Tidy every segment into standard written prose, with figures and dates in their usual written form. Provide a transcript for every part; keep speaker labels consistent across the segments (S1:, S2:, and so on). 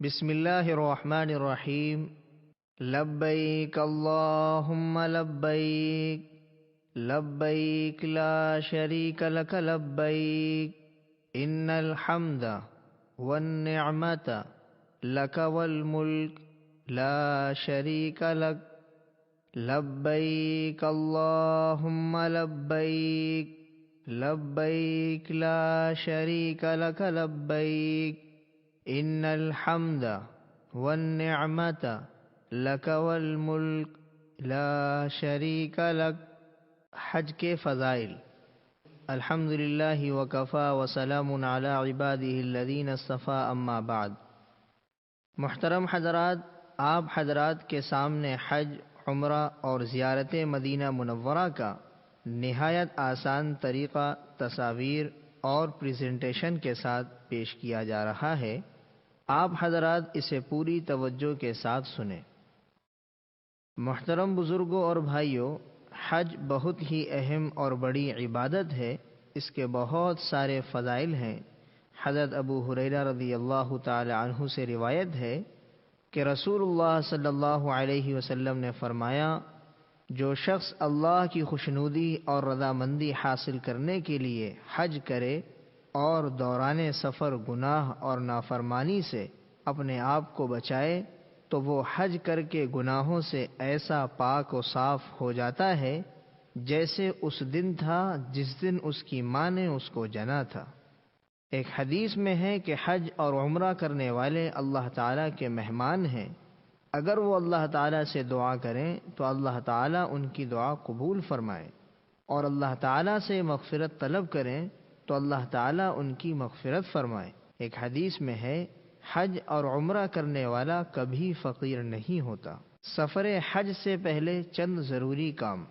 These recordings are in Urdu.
S1: بسم اللہ الرحمن الرحیم۔ لبیک اللہم لبیک، لبیک لا شریک لک لبیک، ان الحمد والنعمت لک والملک لا شریک لک، لبیک اللہم لبیک، لبیک لا شریک لک لبیک، ان الحمد والنعمت لک والملک لا شریک لک۔ حج کے فضائل۔ الحمدللہ وکفی وسلام علی عبادہ الذین اصطفی، اما بعد۔ محترم حضرات، آپ حضرات کے سامنے حج، عمرہ اور زیارت مدینہ منورہ کا نہایت آسان طریقہ تصاویر اور پریزنٹیشن کے ساتھ پیش کیا جا رہا ہے۔ آپ حضرات اسے پوری توجہ کے ساتھ سنیں۔ محترم بزرگوں اور بھائیوں، حج بہت ہی اہم اور بڑی عبادت ہے۔ اس کے بہت سارے فضائل ہیں۔ حضرت ابو ہریرہ رضی اللہ تعالی عنہ سے روایت ہے کہ رسول اللہ صلی اللہ علیہ وسلم نے فرمایا، جو شخص اللہ کی خوشنودی اور رضامندی حاصل کرنے کے لیے حج کرے اور دوران سفر گناہ اور نافرمانی سے اپنے آپ کو بچائے، تو وہ حج کر کے گناہوں سے ایسا پاک و صاف ہو جاتا ہے جیسے اس دن تھا جس دن اس کی ماں نے اس کو جنا تھا۔ ایک حدیث میں ہے کہ حج اور عمرہ کرنے والے اللہ تعالیٰ کے مہمان ہیں۔ اگر وہ اللہ تعالیٰ سے دعا کریں تو اللہ تعالیٰ ان کی دعا قبول فرمائے، اور اللہ تعالیٰ سے مغفرت طلب کریں تو اللہ تعالیٰ ان کی مغفرت فرمائے۔ ایک حدیث میں ہے، حج اور عمرہ کرنے والا کبھی فقیر نہیں ہوتا۔ سفر حج سے پہلے چند ضروری کام۔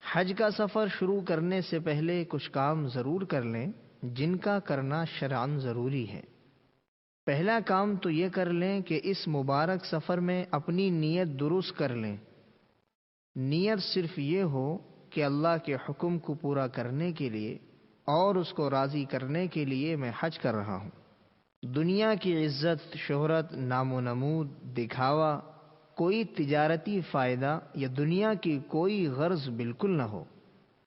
S1: حج کا سفر شروع کرنے سے پہلے کچھ کام ضرور کر لیں جن کا کرنا شرعاً ضروری ہے۔ پہلا کام تو یہ کر لیں کہ اس مبارک سفر میں اپنی نیت درست کر لیں۔ نیت صرف یہ ہو کہ اللہ کے حکم کو پورا کرنے کے لیے اور اس کو راضی کرنے کے لیے میں حج کر رہا ہوں۔ دنیا کی عزت، شہرت، نام و نمود، دکھاوا، کوئی تجارتی فائدہ یا دنیا کی کوئی غرض بالکل نہ ہو،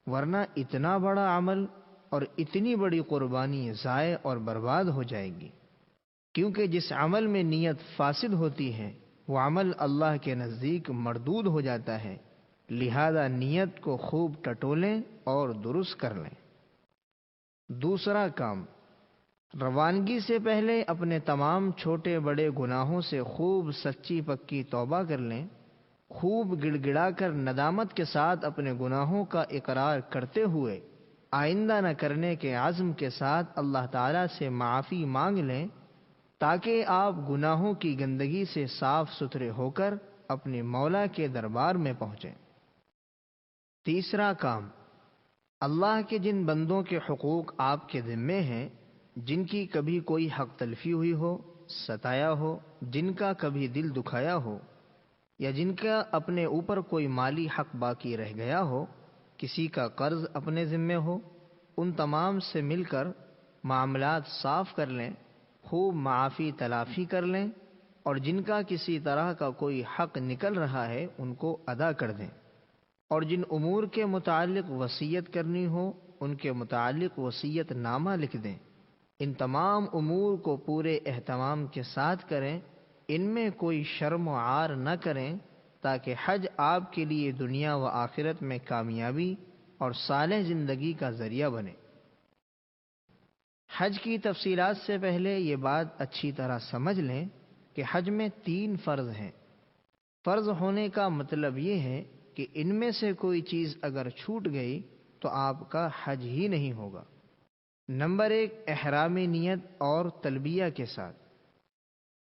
S1: ورنہ اتنا بڑا عمل اور اتنی بڑی قربانی ضائع اور برباد ہو جائے گی، کیونکہ جس عمل میں نیت فاسد ہوتی ہے وہ عمل اللہ کے نزدیک مردود ہو جاتا ہے۔ لہذا نیت کو خوب ٹٹولیں اور درست کر لیں۔ دوسرا کام، روانگی سے پہلے اپنے تمام چھوٹے بڑے گناہوں سے خوب سچی پکی توبہ کر لیں۔ خوب گڑ گڑا کر ندامت کے ساتھ اپنے گناہوں کا اقرار کرتے ہوئے آئندہ نہ کرنے کے عزم کے ساتھ اللہ تعالیٰ سے معافی مانگ لیں، تاکہ آپ گناہوں کی گندگی سے صاف ستھرے ہو کر اپنے مولا کے دربار میں پہنچیں۔ تیسرا کام، اللہ کے جن بندوں کے حقوق آپ کے ذمے ہیں، جن کی کبھی کوئی حق تلفی ہوئی ہو، ستایا ہو، جن کا کبھی دل دکھایا ہو، یا جن کا اپنے اوپر کوئی مالی حق باقی رہ گیا ہو، کسی کا قرض اپنے ذمے ہو، ان تمام سے مل کر معاملات صاف کر لیں، خوب معافی تلافی کر لیں، اور جن کا کسی طرح کا کوئی حق نکل رہا ہے ان کو ادا کر دیں، اور جن امور کے متعلق وصیت کرنی ہو ان کے متعلق وصیت نامہ لکھ دیں۔ ان تمام امور کو پورے اہتمام کے ساتھ کریں، ان میں کوئی شرم و عار نہ کریں، تاکہ حج آپ کے لیے دنیا و آخرت میں کامیابی اور صالح زندگی کا ذریعہ بنے۔ حج کی تفصیلات سے پہلے یہ بات اچھی طرح سمجھ لیں کہ حج میں 3 فرض ہیں۔ فرض ہونے کا مطلب یہ ہے کہ ان میں سے کوئی چیز اگر چھوٹ گئی تو آپ کا حج ہی نہیں ہوگا۔ نمبر 1، احرام نیت اور تلبیہ کے ساتھ۔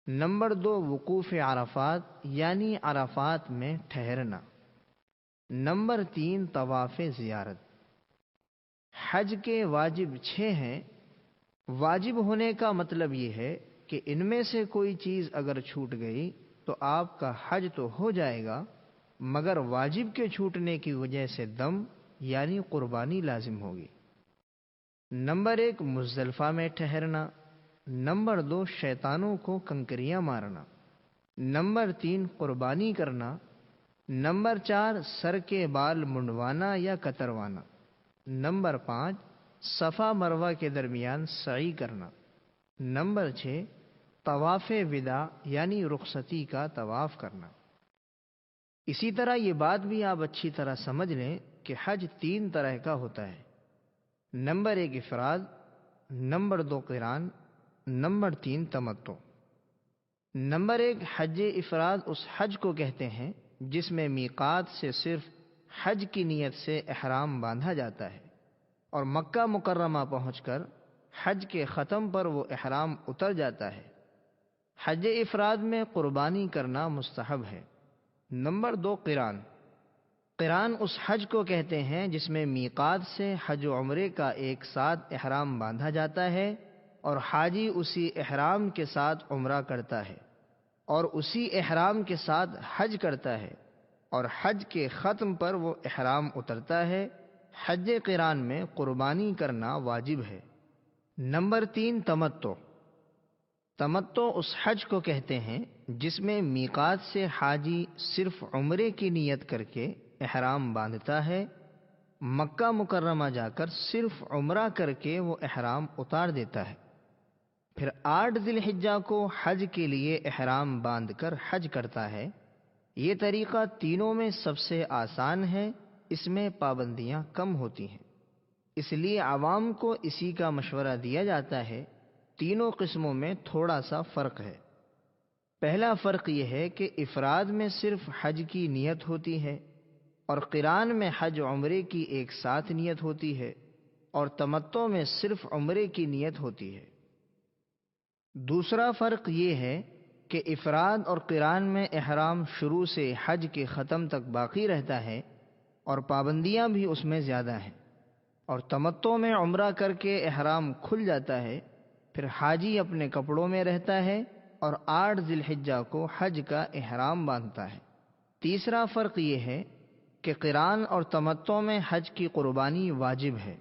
S1: نمبر 2، وقوف عرفات یعنی عرفات میں ٹھہرنا۔ نمبر 3، طواف زیارت۔ حج کے واجب 6 ہیں۔ واجب ہونے کا مطلب یہ ہے کہ ان میں سے کوئی چیز اگر چھوٹ گئی تو آپ کا حج تو ہو جائے گا، مگر واجب کے چھوٹنے کی وجہ سے دم یعنی قربانی لازم ہوگی۔ نمبر 1، مزدلفہ میں ٹھہرنا۔ نمبر 2 شیطانوں کو کنکریاں مارنا، نمبر 3 قربانی کرنا، نمبر 4 سر کے بال منڈوانا یا کتروانا، نمبر 5 صفا مروہ کے درمیان سعی کرنا، نمبر 6 طواف وداع یعنی رخصتی کا طواف کرنا۔ اسی طرح یہ بات بھی آپ اچھی طرح سمجھ لیں کہ حج 3 طرح کا ہوتا ہے۔ نمبر 1 افراد، نمبر 2 قران، نمبر 3 تمتع۔ نمبر 1 حج افراد اس حج کو کہتے ہیں جس میں میقات سے صرف حج کی نیت سے احرام باندھا جاتا ہے اور مکہ مکرمہ پہنچ کر حج کے ختم پر وہ احرام اتر جاتا ہے۔ حج افراد میں قربانی کرنا مستحب ہے۔ نمبر 2 قران۔ قران اس حج کو کہتے ہیں جس میں میقات سے حج و عمرے کا ایک ساتھ احرام باندھا جاتا ہے اور حاجی اسی احرام کے ساتھ عمرہ کرتا ہے اور اسی احرام کے ساتھ حج کرتا ہے اور حج کے ختم پر وہ احرام اترتا ہے۔ حج قران میں قربانی کرنا واجب ہے۔ نمبر 3 تمتع۔ تمتع اس حج کو کہتے ہیں جس میں میقات سے حاجی صرف عمرے کی نیت کر کے احرام باندھتا ہے، مکہ مکرمہ جا کر صرف عمرہ کر کے وہ احرام اتار دیتا ہے، پھر 8 ذی الحجہ کو حج کے لیے احرام باندھ کر حج کرتا ہے۔ یہ طریقہ تینوں میں سب سے آسان ہے، اس میں پابندیاں کم ہوتی ہیں، اس لیے عوام کو اسی کا مشورہ دیا جاتا ہے۔ تینوں قسموں میں تھوڑا سا فرق ہے۔ پہلا فرق یہ ہے کہ افراد میں صرف حج کی نیت ہوتی ہے اور قران میں حج عمرے کی ایک ساتھ نیت ہوتی ہے اور تمتع میں صرف عمرے کی نیت ہوتی ہے۔ دوسرا فرق یہ ہے کہ افراد اور قران میں احرام شروع سے حج کے ختم تک باقی رہتا ہے اور پابندیاں بھی اس میں زیادہ ہیں، اور تمتع میں عمرہ کر کے احرام کھل جاتا ہے، پھر حاجی اپنے کپڑوں میں رہتا ہے اور 8 ذی الحجہ کو حج کا احرام باندھتا ہے۔ تیسرا فرق یہ ہے کہ قران اور تمتع میں حج کی قربانی واجب ہے،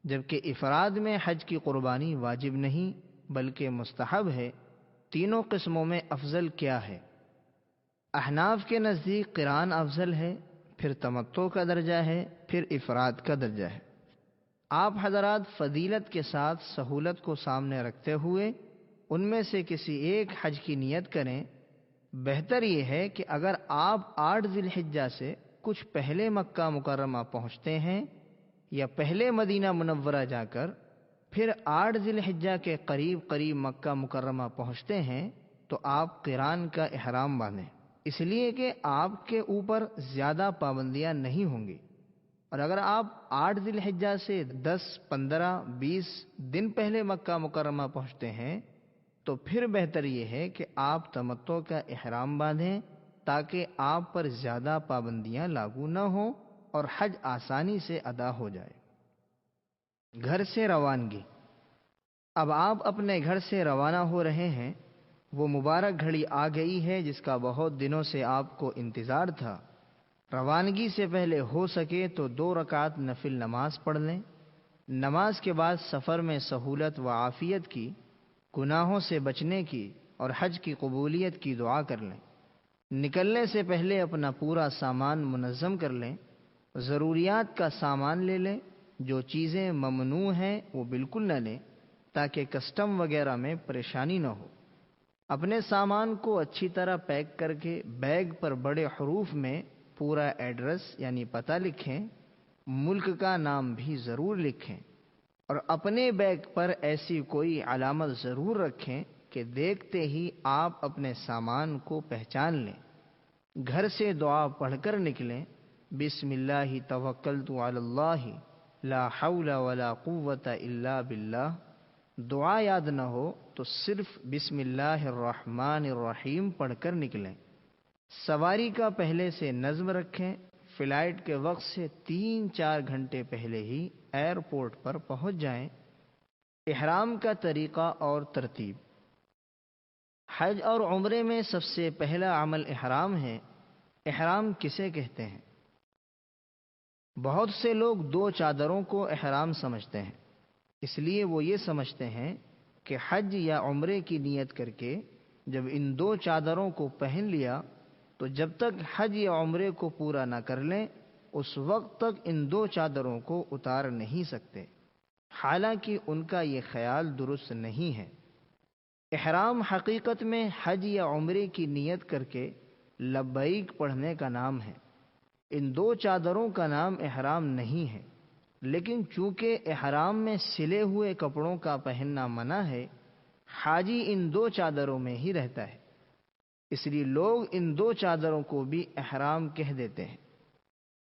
S1: جبکہ افراد میں حج کی قربانی واجب نہیں بلکہ مستحب ہے۔ تینوں قسموں میں افضل کیا ہے؟ احناف کے نزدیک قران افضل ہے، پھر تمتع کا درجہ ہے، پھر افراد کا درجہ ہے۔ آپ حضرات فضیلت کے ساتھ سہولت کو سامنے رکھتے ہوئے ان میں سے کسی ایک حج کی نیت کریں۔ بہتر یہ ہے کہ اگر آپ 8 ذی الحجہ سے کچھ پہلے مکہ مکرمہ پہنچتے ہیں یا پہلے مدینہ منورہ جا کر پھر 8 ذی الحجہ کے قریب قریب مکہ مکرمہ پہنچتے ہیں تو آپ قران کا احرام باندھیں، اس لیے کہ آپ کے اوپر زیادہ پابندیاں نہیں ہوں گی۔ اور اگر آپ 8 ذی الحجہ سے 10، 15، 20 دن پہلے مکہ مکرمہ پہنچتے ہیں تو پھر بہتر یہ ہے کہ آپ تمتع کا احرام باندھیں تاکہ آپ پر زیادہ پابندیاں لاگو نہ ہوں اور حج آسانی سے ادا ہو جائے۔ گھر سے روانگی۔ اب آپ اپنے گھر سے روانہ ہو رہے ہیں، وہ مبارک گھڑی آ گئی ہے جس کا بہت دنوں سے آپ کو انتظار تھا۔ روانگی سے پہلے ہو سکے تو 2 رکعت نفل نماز پڑھ لیں۔ نماز کے بعد سفر میں سہولت و عافیت کی، گناہوں سے بچنے کی اور حج کی قبولیت کی دعا کر لیں۔ نکلنے سے پہلے اپنا پورا سامان منظم کر لیں۔ ضروریات کا سامان لے لیں، جو چیزیں ممنوع ہیں وہ بالکل نہ لیں تاکہ کسٹم وغیرہ میں پریشانی نہ ہو۔ اپنے سامان کو اچھی طرح پیک کر کے بیگ پر بڑے حروف میں پورا ایڈریس یعنی پتہ لکھیں، ملک کا نام بھی ضرور لکھیں اور اپنے بیگ پر ایسی کوئی علامت ضرور رکھیں کہ دیکھتے ہی آپ اپنے سامان کو پہچان لیں۔ گھر سے دعا پڑھ کر نکلیں، بسم اللہ توکلت علی اللہ لا حول ولا قوت الا باللہ۔ دعا یاد نہ ہو تو صرف بسم اللہ الرحمن الرحیم پڑھ کر نکلیں۔ سواری کا پہلے سے نظم رکھیں، فلائٹ کے وقت سے 3-4 گھنٹے پہلے ہی ایئرپورٹ پر پہنچ جائیں۔ احرام کا طریقہ اور ترتیب۔ حج اور عمرے میں سب سے پہلا عمل احرام ہے۔ احرام کسے کہتے ہیں؟ بہت سے لوگ 2 چادروں کو احرام سمجھتے ہیں، اس لیے وہ یہ سمجھتے ہیں کہ حج یا عمرے کی نیت کر کے جب ان دو چادروں کو پہن لیا تو جب تک حج یا عمرے کو پورا نہ کر لیں اس وقت تک ان دو چادروں کو اتار نہیں سکتے، حالانکہ ان کا یہ خیال درست نہیں ہے۔ احرام حقیقت میں حج یا عمرے کی نیت کر کے لبیک پڑھنے کا نام ہے۔ ان دو چادروں کا نام احرام نہیں ہے، لیکن چونکہ احرام میں سلے ہوئے کپڑوں کا پہننا منع ہے، حاجی ان دو چادروں میں ہی رہتا ہے، اس لیے لوگ ان دو چادروں کو بھی احرام کہہ دیتے ہیں،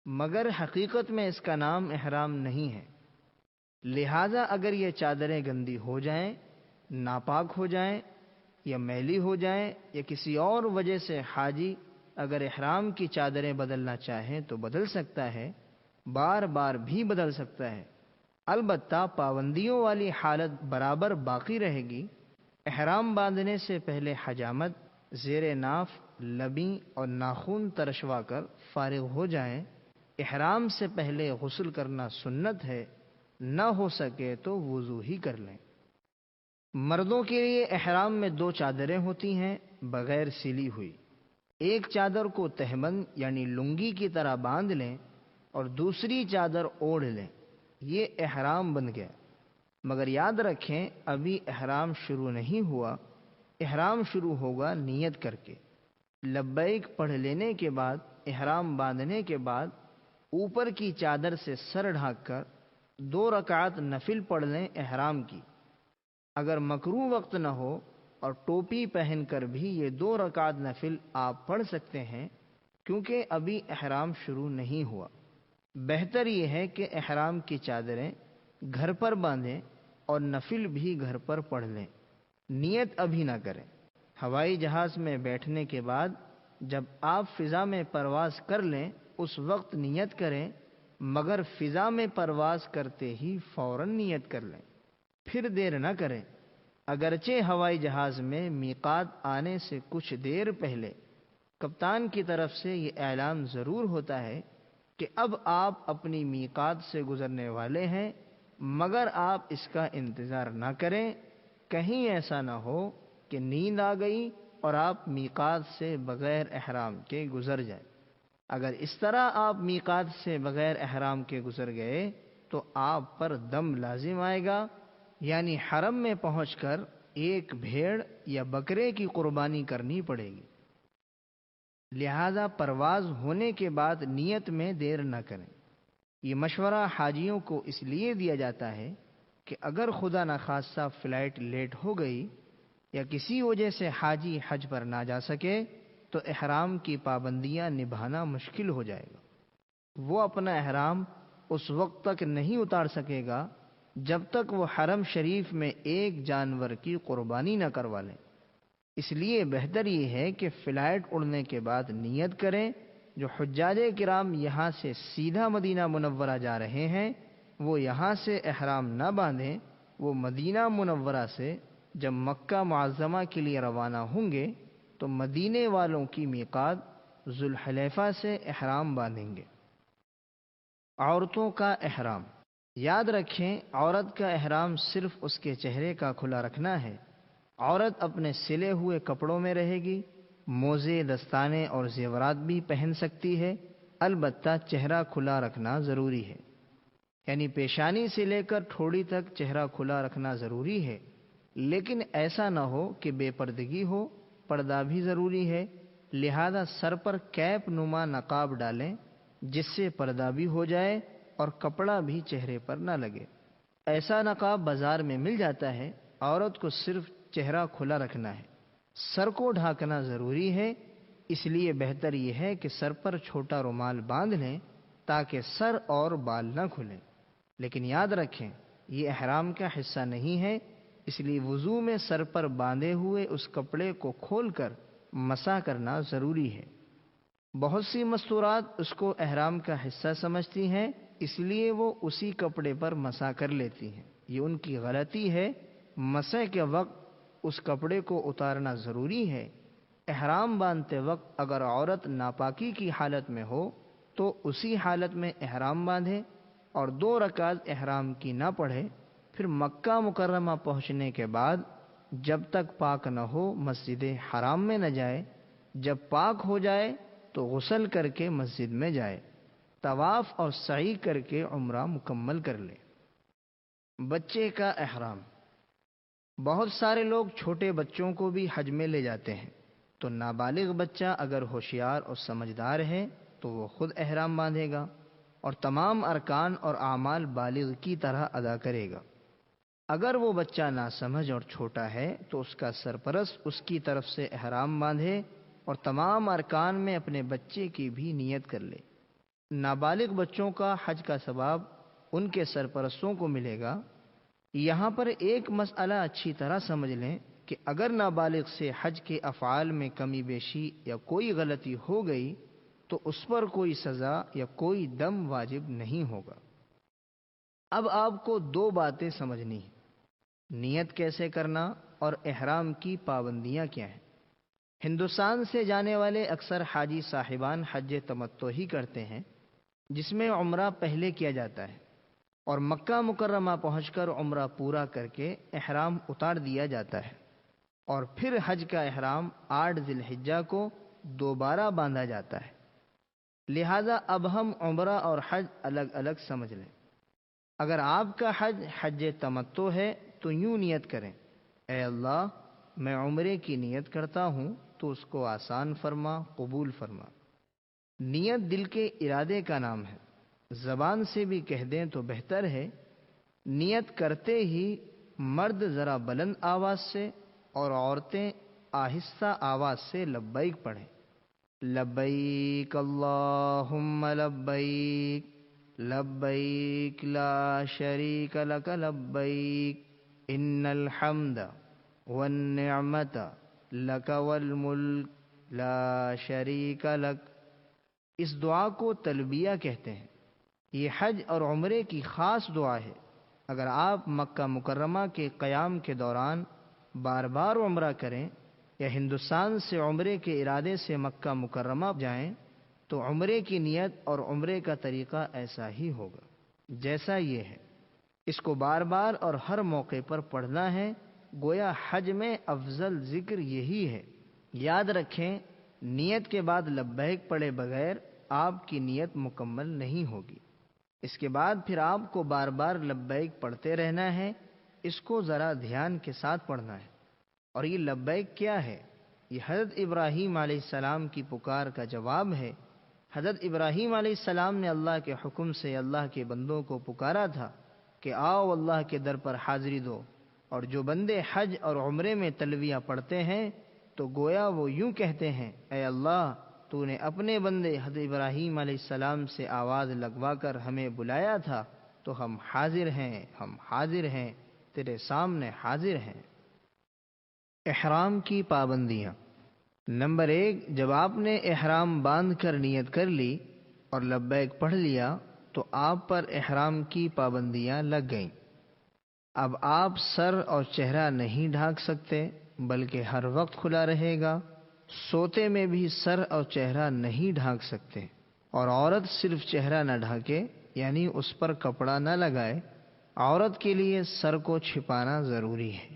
S1: مگر حقیقت میں اس کا نام احرام نہیں ہے۔ لہذا اگر یہ چادریں گندی ہو جائیں، ناپاک ہو جائیں یا میلی ہو جائیں یا کسی اور وجہ سے حاجی اگر احرام کی چادریں بدلنا چاہیں تو بدل سکتا ہے، بار بار بھی بدل سکتا ہے، البتہ پابندیوں والی حالت برابر باقی رہے گی۔ احرام باندھنے سے پہلے حجامت، زیر ناف لبیں اور ناخن ترشوا کر فارغ ہو جائیں۔ احرام سے پہلے غسل کرنا سنت ہے، نہ ہو سکے تو وضو ہی کر لیں۔ مردوں کے لیے احرام میں دو چادریں ہوتی ہیں بغیر سلی ہوئی، ایک چادر کو تہبند یعنی لنگی کی طرح باندھ لیں اور دوسری چادر اوڑھ لیں، یہ احرام بن گیا۔ مگر یاد رکھیں ابھی احرام شروع نہیں ہوا، احرام شروع ہوگا نیت کر کے۔ لبیک پڑھ لینے کے بعد احرام باندھنے کے بعد اوپر کی چادر سے سر ڈھانک کر 2 رکعت نفل پڑھ لیں احرام کی۔ اگر مکروہ وقت نہ ہو اور ٹوپی پہن کر بھی یہ 2 رکعت نفل آپ پڑھ سکتے ہیں، کیونکہ ابھی احرام شروع نہیں ہوا۔ بہتر یہ ہے کہ احرام کی چادریں گھر پر باندھیں اور نفل بھی گھر پر پڑھ لیں، نیت ابھی نہ کریں۔ ہوائی جہاز میں بیٹھنے کے بعد جب آپ فضا میں پرواز کر لیں اس وقت نیت کریں، مگر فضا میں پرواز کرتے ہی فوراً نیت کر لیں، پھر دیر نہ کریں۔ اگرچہ ہوائی جہاز میں میقات آنے سے کچھ دیر پہلے کپتان کی طرف سے یہ اعلان ضرور ہوتا ہے کہ اب آپ اپنی میقات سے گزرنے والے ہیں، مگر آپ اس کا انتظار نہ کریں، کہیں ایسا نہ ہو کہ نیند آ گئی اور آپ میقات سے بغیر احرام کے گزر جائیں۔ اگر اس طرح آپ میقات سے بغیر احرام کے گزر گئے تو آپ پر دم لازم آئے گا، یعنی حرم میں پہنچ کر ایک بھیڑ یا بکرے کی قربانی کرنی پڑے گی۔ لہذا پرواز ہونے کے بعد نیت میں دیر نہ کریں۔ یہ مشورہ حاجیوں کو اس لیے دیا جاتا ہے کہ اگر خدا نخواستہ فلائٹ لیٹ ہو گئی یا کسی وجہ سے حاجی حج پر نہ جا سکے تو احرام کی پابندیاں نبھانا مشکل ہو جائے گا۔ وہ اپنا احرام اس وقت تک نہیں اتار سکے گا جب تک وہ حرم شریف میں ایک جانور کی قربانی نہ کروا لیں۔ اس لیے بہتر یہ ہے کہ فلائٹ اڑنے کے بعد نیت کریں۔ جو حجاج کرام یہاں سے سیدھا مدینہ منورہ جا رہے ہیں وہ یہاں سے احرام نہ باندھیں، وہ مدینہ منورہ سے جب مکہ معظمہ کے لیے روانہ ہوں گے تو مدینے والوں کی میقات ذوالحلیفہ سے احرام باندھیں گے۔ عورتوں کا احرام۔ یاد رکھیں عورت کا احرام صرف اس کے چہرے کا کھلا رکھنا ہے۔ عورت اپنے سلے ہوئے کپڑوں میں رہے گی، موزے، دستانے اور زیورات بھی پہن سکتی ہے، البتہ چہرہ کھلا رکھنا ضروری ہے، یعنی پیشانی سے لے کر ٹھوڑی تک چہرہ کھلا رکھنا ضروری ہے، لیکن ایسا نہ ہو کہ بے پردگی ہو، پردہ بھی ضروری ہے۔ لہذا سر پر کیپ نما نقاب ڈالیں جس سے پردہ بھی ہو جائے اور کپڑا بھی چہرے پر نہ لگے۔ ایسا نقاب بازار میں مل جاتا ہے۔ عورت کو صرف چہرہ کھلا رکھنا ہے، سر کو ڈھانکنا ضروری ہے، اس لیے بہتر یہ ہے کہ سر پر چھوٹا رومال باندھ لیں تاکہ سر اور بال نہ کھلیں۔ لیکن یاد رکھیں یہ احرام کا حصہ نہیں ہے، اس لیے وضو میں سر پر باندھے ہوئے اس کپڑے کو کھول کر مسح کرنا ضروری ہے۔ بہت سی مستورات اس کو احرام کا حصہ سمجھتی ہیں، اس لیے وہ اسی کپڑے پر مسح کر لیتی ہیں، یہ ان کی غلطی ہے۔ مسح کے وقت اس کپڑے کو اتارنا ضروری ہے۔ احرام باندھتے وقت اگر عورت ناپاکی کی حالت میں ہو تو اسی حالت میں احرام باندھے اور 2 رکعت احرام کی نہ پڑھے، پھر مکہ مکرمہ پہنچنے کے بعد جب تک پاک نہ ہو مسجد حرام میں نہ جائے، جب پاک ہو جائے تو غسل کر کے مسجد میں جائے، طواف اور سعی کر کے عمرہ مکمل کر لے۔ بچے کا احرام۔ بہت سارے لوگ چھوٹے بچوں کو بھی حج میں لے جاتے ہیں، تو نابالغ بچہ اگر ہوشیار اور سمجھدار ہے تو وہ خود احرام باندھے گا اور تمام ارکان اور اعمال بالغ کی طرح ادا کرے گا۔ اگر وہ بچہ ناسمجھ اور چھوٹا ہے تو اس کا سرپرست اس کی طرف سے احرام باندھے اور تمام ارکان میں اپنے بچے کی بھی نیت کر لے۔ نابالغ بچوں کا حج کا ثواب ان کے سرپرستوں کو ملے گا۔ یہاں پر ایک مسئلہ اچھی طرح سمجھ لیں کہ اگر نابالغ سے حج کے افعال میں کمی بیشی یا کوئی غلطی ہو گئی تو اس پر کوئی سزا یا کوئی دم واجب نہیں ہوگا۔ اب آپ کو دو باتیں سمجھنی ہیں: نیت کیسے کرنا اور احرام کی پابندیاں کیا ہیں۔ ہندوستان سے جانے والے اکثر حاجی صاحبان حج تمتع ہی کرتے ہیں، جس میں عمرہ پہلے کیا جاتا ہے اور مکہ مکرمہ پہنچ کر عمرہ پورا کر کے احرام اتار دیا جاتا ہے، اور پھر حج کا احرام 8 ذی الحجہ کو دوبارہ باندھا جاتا ہے۔ لہذا اب ہم عمرہ اور حج الگ الگ سمجھ لیں۔ اگر آپ کا حج حج تمتع ہے تو یوں نیت کریں: اے اللہ، میں عمرے کی نیت کرتا ہوں تو اس کو آسان فرما، قبول فرما۔ نیت دل کے ارادے کا نام ہے، زبان سے بھی کہہ دیں تو بہتر ہے۔ نیت کرتے ہی مرد ذرا بلند آواز سے اور عورتیں آہستہ آواز سے لبیک پڑھیں: لبیک اللہم لبیک، لبیک لا شریک لک لبیک، ان الحمد والنعمت لک والملک لا شریک لک۔ اس دعا کو تلبیہ کہتے ہیں۔ یہ حج اور عمرے کی خاص دعا ہے۔ اگر آپ مکہ مکرمہ کے قیام کے دوران بار بار عمرہ کریں یا ہندوستان سے عمرے کے ارادے سے مکہ مکرمہ جائیں تو عمرے کی نیت اور عمرے کا طریقہ ایسا ہی ہوگا جیسا یہ ہے۔ اس کو بار بار اور ہر موقع پر پڑھنا ہے، گویا حج میں افضل ذکر یہی ہے۔ یاد رکھیں، نیت کے بعد لبیک پڑھے بغیر آپ کی نیت مکمل نہیں ہوگی۔ اس کے بعد پھر آپ کو بار بار لبیک پڑھتے رہنا ہے۔ اس کو ذرا دھیان کے ساتھ پڑھنا ہے۔ اور یہ لبیک کیا ہے؟ یہ حضرت ابراہیم علیہ السلام کی پکار کا جواب ہے۔ حضرت ابراہیم علیہ السلام نے اللہ کے حکم سے اللہ کے بندوں کو پکارا تھا کہ آؤ اللہ کے در پر حاضری دو، اور جو بندے حج اور عمرے میں تلبیہ پڑھتے ہیں تو گویا وہ یوں کہتے ہیں: اے اللہ، تو نے اپنے بندے حضرت ابراہیم علیہ السلام سے آواز لگوا کر ہمیں بلایا تھا، تو ہم حاضر ہیں، ہم حاضر ہیں، تیرے سامنے حاضر ہیں۔ احرام کی پابندیاں۔ نمبر 1، جب آپ نے احرام باندھ کر نیت کر لی اور لبیک پڑھ لیا تو آپ پر احرام کی پابندیاں لگ گئیں۔ اب آپ سر اور چہرہ نہیں ڈھانک سکتے، بلکہ ہر وقت کھلا رہے گا۔ سوتے میں بھی سر اور چہرہ نہیں ڈھانک سکتے، اور عورت صرف چہرہ نہ ڈھانکے، یعنی اس پر کپڑا نہ لگائے۔ عورت کے لیے سر کو چھپانا ضروری ہے۔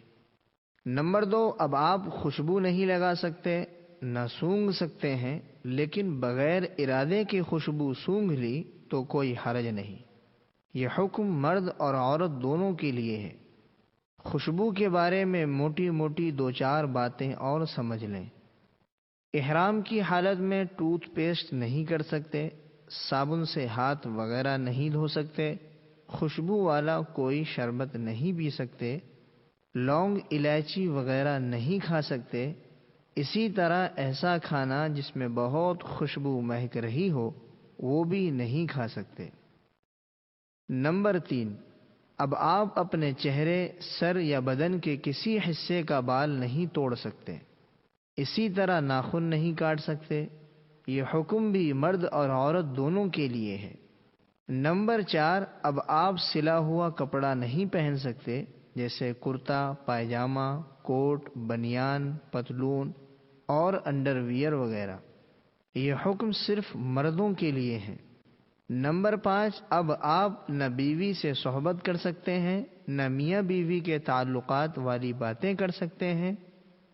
S1: نمبر 2، اب آپ خوشبو نہیں لگا سکتے، نہ سونگھ سکتے ہیں، لیکن بغیر ارادے کے خوشبو سونگھ لی تو کوئی حرج نہیں۔ یہ حکم مرد اور عورت دونوں کے لیے ہے۔ خوشبو کے بارے میں موٹی موٹی 2-4 باتیں اور سمجھ لیں۔ احرام کی حالت میں ٹوتھ پیسٹ نہیں کر سکتے، صابن سے ہاتھ وغیرہ نہیں دھو سکتے، خوشبو والا کوئی شربت نہیں پی سکتے، لونگ الائچی وغیرہ نہیں کھا سکتے۔ اسی طرح ایسا کھانا جس میں بہت خوشبو مہک رہی ہو وہ بھی نہیں کھا سکتے۔ نمبر 3، اب آپ اپنے چہرے، سر یا بدن کے کسی حصے کا بال نہیں توڑ سکتے، اسی طرح ناخن نہیں کاٹ سکتے۔ یہ حکم بھی مرد اور عورت دونوں کے لیے ہے۔ نمبر 4، اب آپ سلا ہوا کپڑا نہیں پہن سکتے، جیسے کرتا، پائجامہ، کوٹ، بنیان، پتلون اور انڈر ویئر وغیرہ۔ یہ حکم صرف مردوں کے لیے ہے۔ نمبر 5، اب آپ نہ بیوی سے صحبت کر سکتے ہیں، نہ میاں بیوی کے تعلقات والی باتیں کر سکتے ہیں۔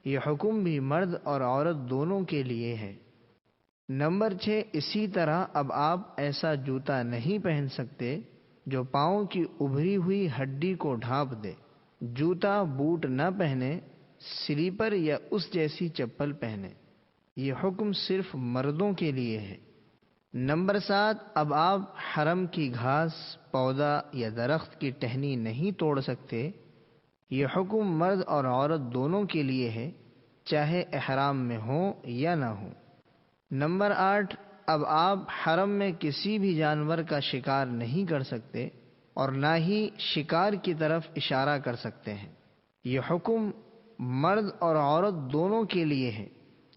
S1: یہ حکم بھی مرد اور عورت دونوں کے لیے ہے۔ نمبر 6، اسی طرح اب آپ ایسا جوتا نہیں پہن سکتے جو پاؤں کی ابھری ہوئی ہڈی کو ڈھانپ دے۔ جوتا بوٹ نہ پہنے، سلیپر یا اس جیسی چپل پہنے۔ یہ حکم صرف مردوں کے لیے ہے۔ نمبر 7، اب آپ حرم کی گھاس، پودا یا درخت کی ٹہنی نہیں توڑ سکتے۔ یہ حکم مرد اور عورت دونوں کے لیے ہے، چاہے احرام میں ہوں یا نہ ہوں۔ نمبر 8، اب آپ حرم میں کسی بھی جانور کا شکار نہیں کر سکتے اور نہ ہی شکار کی طرف اشارہ کر سکتے ہیں۔ یہ حکم مرد اور عورت دونوں کے لیے ہے،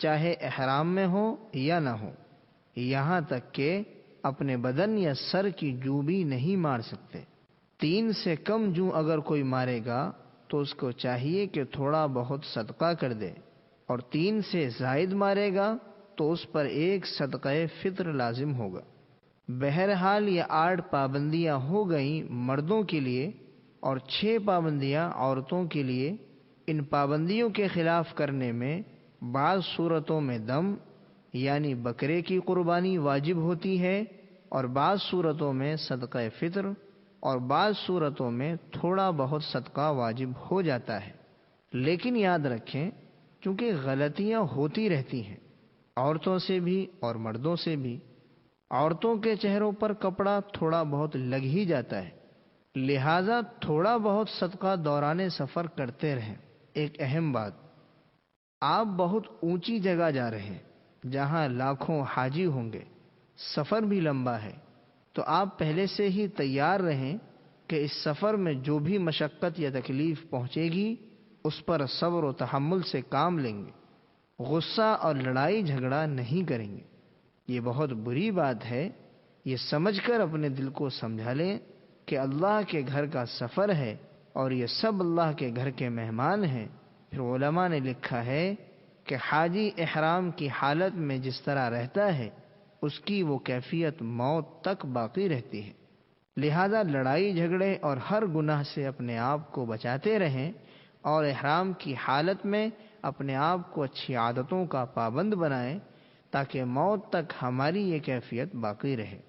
S1: چاہے احرام میں ہو یا نہ ہو، یہاں تک کہ اپنے بدن یا سر کی جو بھی نہیں مار سکتے۔ 3 سے کم جو اگر کوئی مارے گا تو اس کو چاہیے کہ تھوڑا بہت صدقہ کر دے، اور 3 سے زائد مارے گا تو اس پر ایک صدقہ فطر لازم ہوگا۔ بہرحال یہ 8 پابندیاں ہو گئیں مردوں کے لیے اور 6 پابندیاں عورتوں کے لیے۔ ان پابندیوں کے خلاف کرنے میں بعض صورتوں میں دم یعنی بکرے کی قربانی واجب ہوتی ہے، اور بعض صورتوں میں صدقہ فطر، اور بعض صورتوں میں تھوڑا بہت صدقہ واجب ہو جاتا ہے۔ لیکن یاد رکھیں، چونکہ غلطیاں ہوتی رہتی ہیں، عورتوں سے بھی اور مردوں سے بھی۔ عورتوں کے چہروں پر کپڑا تھوڑا بہت لگ ہی جاتا ہے، لہٰذا تھوڑا بہت صدقہ دوران سفر کرتے رہیں۔ ایک اہم بات، آپ بہت اونچی جگہ جا رہے ہیں جہاں لاکھوں حاجی ہوں گے، سفر بھی لمبا ہے، تو آپ پہلے سے ہی تیار رہیں کہ اس سفر میں جو بھی مشقت یا تکلیف پہنچے گی اس پر صبر و تحمل سے کام لیں گے، غصہ اور لڑائی جھگڑا نہیں کریں گے۔ یہ بہت بری بات ہے۔ یہ سمجھ کر اپنے دل کو سمجھا لیں کہ اللہ کے گھر کا سفر ہے اور یہ سب اللہ کے گھر کے مہمان ہیں۔ پھر علماء نے لکھا ہے کہ حاجی احرام کی حالت میں جس طرح رہتا ہے اس کی وہ کیفیت موت تک باقی رہتی ہے۔ لہذا لڑائی جھگڑے اور ہر گناہ سے اپنے آپ کو بچاتے رہیں، اور احرام کی حالت میں اپنے آپ کو اچھی عادتوں کا پابند بنائیں تاکہ موت تک ہماری یہ کیفیت باقی رہے۔